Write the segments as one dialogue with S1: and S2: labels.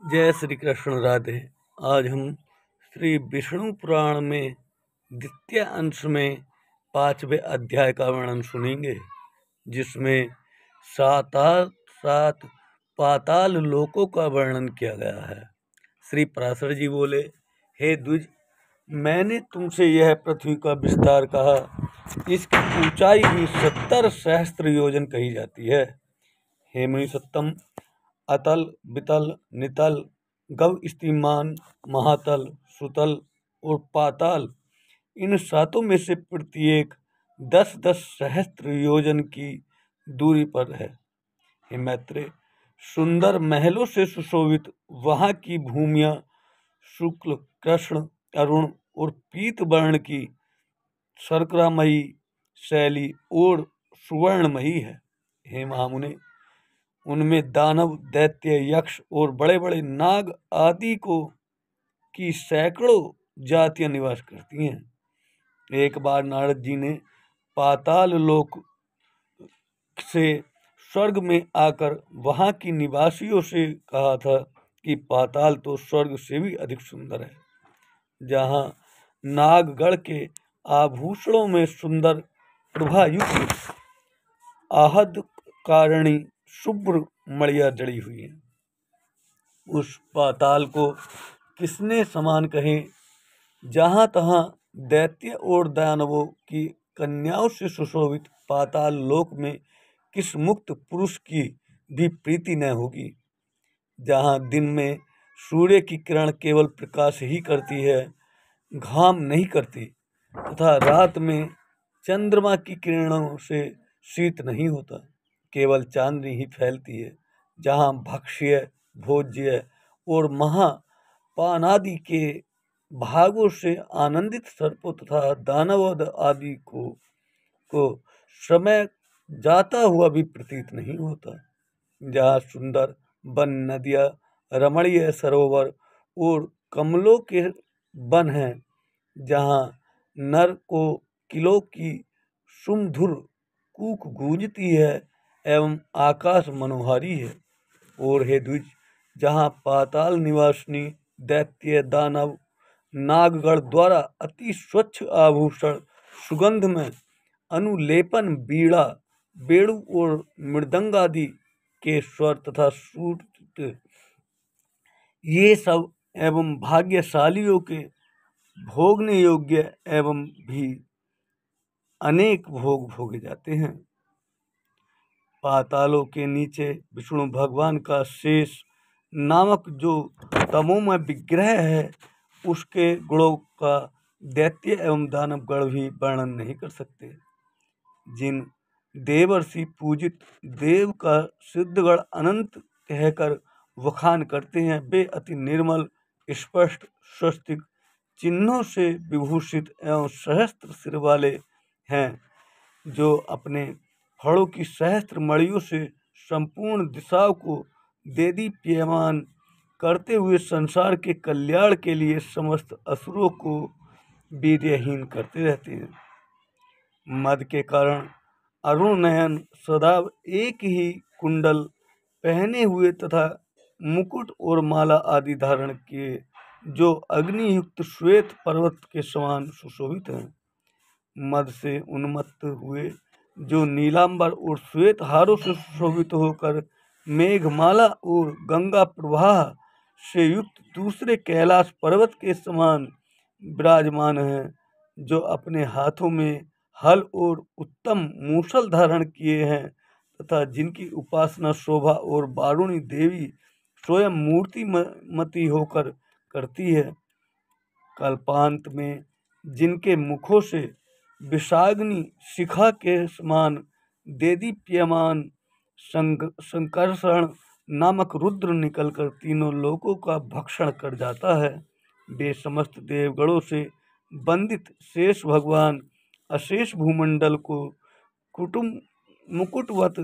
S1: जय श्री कृष्ण राधे। आज हम श्री विष्णु पुराण में द्वितीय अंश में 5वें अध्याय का वर्णन सुनेंगे, जिसमें सात पाताल लोकों का वर्णन किया गया है। श्री पराशर जी बोले, हे द्विज, मैंने तुमसे यह पृथ्वी का विस्तार कहा, इसकी ऊंचाई भी 70 सहस्त्र योजन कही जाती है। हे मुनि सत्तम, अतल, वितल, नितल, गव्यस्तिमान, महातल, सुतल और पाताल, इन सातों में से प्रत्येक 10-10 सहस्त्र योजन की दूरी पर है। हे मैत्रेय, सुंदर महलों से सुशोभित वहाँ की भूमियाँ शुक्ल, कृष्ण, अरुण और पीत वर्ण की शर्करामयी, शैली और सुवर्णमयी है। हे महामुने, उनमें दानव, दैत्य, यक्ष और बड़े बड़े नाग आदि की सैकड़ों जातियां निवास करती हैं। एक बार नारद जी ने पाताल लोक से स्वर्ग में आकर वहां की निवासियों से कहा था कि पाताल तो स्वर्ग से भी अधिक सुंदर है, जहाँ नागगढ़ के आभूषणों में सुंदर प्रभायुक्त आहद कारणी शुभ्र मणियां जड़ी हुई है। उस पाताल को किसने समान कहे, जहाँ तहाँ दैत्य और दानवों की कन्याओं से सुशोभित पाताल लोक में किस मुक्त पुरुष की भी प्रीति न होगी। जहाँ दिन में सूर्य की किरण केवल प्रकाश ही करती है, घाम नहीं करती, तथा रात में चंद्रमा की किरणों से शीत नहीं होता, केवल चांदनी ही फैलती है। जहाँ भक्ष्य, भोज्य और महापानादि के भागों से आनंदित सर्पों तथा दानव आदि को समय जाता हुआ भी प्रतीत नहीं होता। जहाँ सुंदर वन, नदियाँ, रमणीय सरोवर और कमलों के वन हैं, जहाँ नर को किलों की सुमधुर कूक गूंजती है एवं आकाश मनोहारी है। और हे द्विज, जहाँ पाताल निवासिनी दैत्य, दानव, नागगढ़ द्वारा अति स्वच्छ आभूषण सुगंध में अनुलेपन, बीड़ा, बेड़ु और मृदंग आदि के स्वर तथा सूत्र, ये सब एवं भाग्यशालियों के भोगने योग्य एवं भी अनेक भोग भोगे जाते हैं। पातालों के नीचे विष्णु भगवान का शेष नामक जो तमोमय विग्रह है, उसके गुणों का दैत्य एवं दानवगण भी वर्णन नहीं कर सकते। जिन देवर्षि पूजित देव का सिद्धगण अनंत कहकर वखान करते हैं, वे अति निर्मल, स्पष्ट, स्वस्तिक चिन्हों से विभूषित एवं सहस्त्र सिर वाले हैं, जो अपने फलों की सहस्त्र मणियों से संपूर्ण दिशाओं को देदीप्यमान करते हुए संसार के कल्याण के लिए समस्त असुरों को वीर्यहीन करते रहते हैं। मद के कारण अरुण नयन सदा एक ही कुंडल पहने हुए तथा मुकुट और माला आदि धारण किए, जो अग्नियुक्त श्वेत पर्वत के समान सुशोभित हैं। मद से उन्मत्त हुए जो नीलांबर और श्वेत हारों से सुशोभित होकर मेघमाला और गंगा प्रवाह से युक्त दूसरे कैलाश पर्वत के समान विराजमान हैं, जो अपने हाथों में हल और उत्तम मूसल धारण किए हैं, तथा जिनकी उपासना शोभा और वारुणी देवी स्वयं मूर्तिमती होकर करती है। कल्पांत में जिनके मुखों से विषाग्नि शिखा के समान देदीप्यमान संकर्षण नामक रुद्र निकलकर तीनों लोकों का भक्षण कर जाता है, वे समस्त देवगणों से वंदित शेष भगवान अशेष भूमंडल को कुटुंब मुकुटवत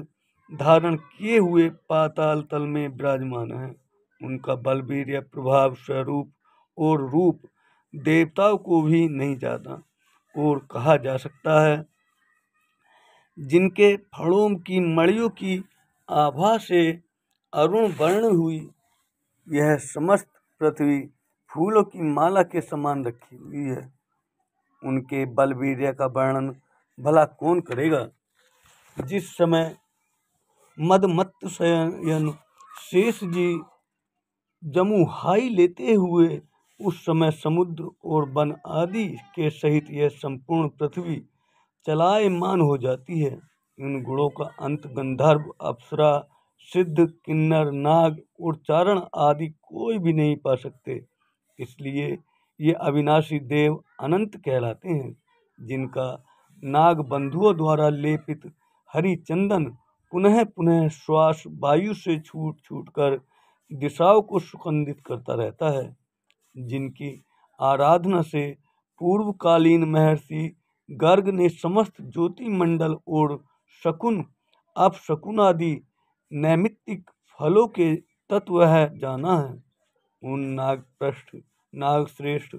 S1: धारण किए हुए पाताल तल में विराजमान है। उनका बल, वीर्य, प्रभाव, स्वरूप और रूप देवताओं को भी नहीं जाना और कहा जा सकता है। जिनके फणों की मणियों की आभा से अरुण वर्ण हुई यह समस्त पृथ्वी फूलों की माला के समान रखी हुई है। उनके बलवीर्य का वर्णन भला कौन करेगा। जिस समय मदमत्त शयन शेष जी जमुहाई लेते हुए उस समय समुद्र और वन आदि के सहित यह संपूर्ण पृथ्वी चलायमान हो जाती है। इन गुणों का अंत गंधर्व, अप्सरा, सिद्ध, किन्नर, नाग और चारण आदि कोई भी नहीं पा सकते। इसलिए ये अविनाशी देव अनंत कहलाते हैं, जिनका नाग बंधुओं द्वारा लेपित हरिचंदन पुनः पुनः श्वास वायु से छूट छूट कर दिशाओं को सुगंधित करता रहता है। जिनकी आराधना से पूर्वकालीन महर्षि गर्ग ने समस्त ज्योति मंडल और शकुन, अपशकुन आदि नैमित्तिक फलों के तत्व है जाना है। उन नागश्रेष्ठ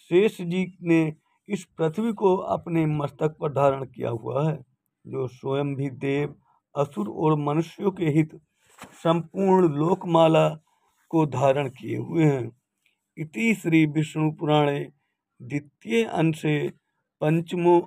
S1: शेष जी ने इस पृथ्वी को अपने मस्तक पर धारण किया हुआ है, जो स्वयं भी देव, असुर और मनुष्यों के हित संपूर्ण लोकमाला को धारण किए हुए हैं। इति श्री विष्णु पुराणे द्वितीय अंशे पंचमो